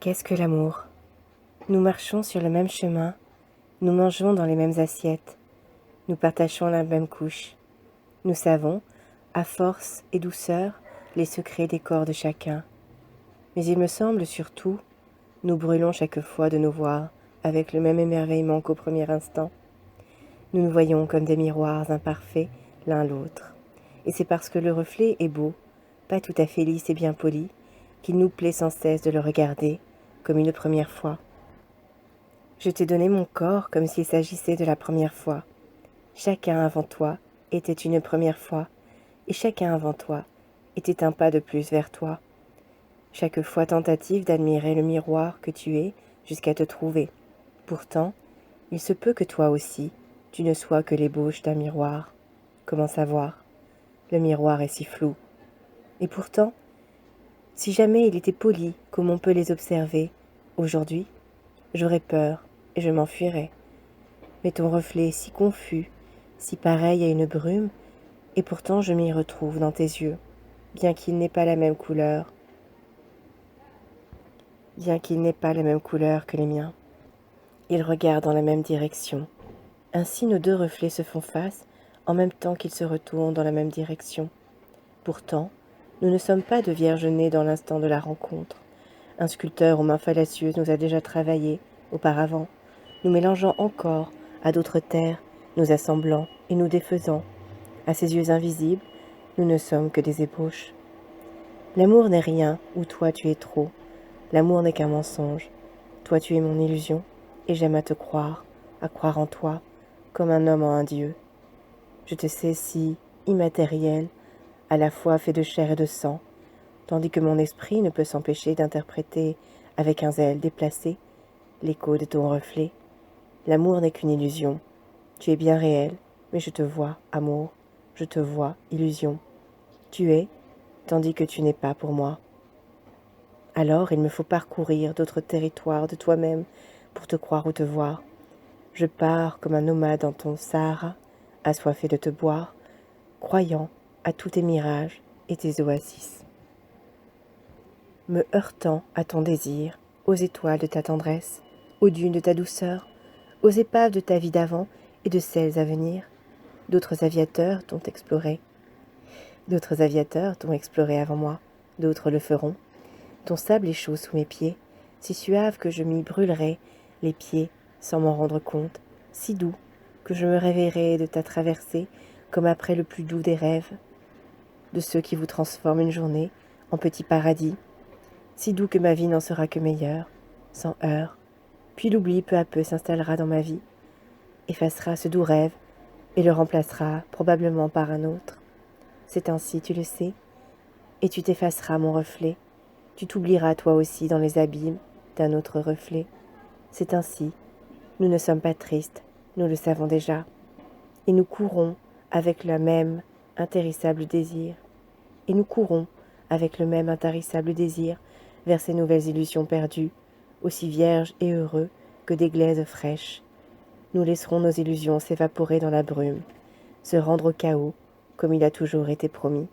Qu'est-ce que l'amour? Nous marchons sur le même chemin, nous mangeons dans les mêmes assiettes, nous partageons la même couche. Nous savons, à force et douceur, les secrets des corps de chacun. Mais il me semble surtout, nous brûlons chaque fois de nous voir avec le même émerveillement qu'au premier instant. Nous nous voyons comme des miroirs imparfaits l'un l'autre. Et c'est parce que le reflet est beau, pas tout à fait lisse et bien poli, qu'il nous plaît sans cesse de le regarder, comme une première fois. Je t'ai donné mon corps comme s'il s'agissait de la première fois. Chacun avant toi était une première fois, et chacun avant toi était un pas de plus vers toi. Chaque fois tentative d'admirer le miroir que tu es jusqu'à te trouver. Pourtant, il se peut que toi aussi, tu ne sois que l'ébauche d'un miroir. Comment savoir? Le miroir est si flou. Et pourtant, si jamais il était poli comme on peut les observer, aujourd'hui, j'aurais peur et je m'enfuirais. Mais ton reflet est si confus, si pareil à une brume, et pourtant je m'y retrouve dans tes yeux, bien qu'il n'ait pas la même couleur, que les miens. Ils regardent dans la même direction. Ainsi nos deux reflets se font face en même temps qu'ils se retournent dans la même direction. Pourtant, nous ne sommes pas de vierges nées dans l'instant de la rencontre. Un sculpteur aux mains fallacieuses nous a déjà travaillés auparavant, nous mélangeant encore à d'autres terres, nous assemblant et nous défaisant. À ses yeux invisibles, nous ne sommes que des ébauches. L'amour n'est rien où toi tu es trop. L'amour n'est qu'un mensonge. Toi tu es mon illusion, et j'aime à croire en toi, comme un homme en un dieu. Je te sais si immatériel, à la fois fait de chair et de sang, tandis que mon esprit ne peut s'empêcher d'interpréter avec un zèle déplacé l'écho de ton reflet. L'amour n'est qu'une illusion. Tu es bien réel, mais je te vois, amour, je te vois, illusion. Tu es, tandis que tu n'es pas pour moi. Alors il me faut parcourir d'autres territoires de toi-même pour te croire ou te voir. Je pars comme un nomade dans ton Sahara, assoiffé de te boire, croyant à tous tes mirages et tes oasis. Me heurtant à ton désir, aux étoiles de ta tendresse, aux dunes de ta douceur, aux épaves de ta vie d'avant et de celles à venir, d'autres aviateurs t'ont exploré. D'autres aviateurs t'ont exploré avant moi, d'autres le feront. Ton sable est chaud sous mes pieds, si suave que je m'y brûlerai les pieds sans m'en rendre compte, si doux que je me réveillerai de ta traversée comme après le plus doux des rêves, de ceux qui vous transforment une journée en petit paradis, si doux que ma vie n'en sera que meilleure, sans heurts, puis l'oubli peu à peu s'installera dans ma vie, effacera ce doux rêve et le remplacera probablement par un autre. C'est ainsi, tu le sais, et tu t'effaceras mon reflet, tu t'oublieras toi aussi dans les abîmes d'un autre reflet. C'est ainsi, nous ne sommes pas tristes, nous le savons déjà, et nous courons avec le même intarissable désir, et nous courons avec le même intarissable désir vers ces nouvelles illusions perdues, aussi vierges et heureux que des glaises fraîches. Nous laisserons nos illusions s'évaporer dans la brume, se rendre au chaos comme il a toujours été promis.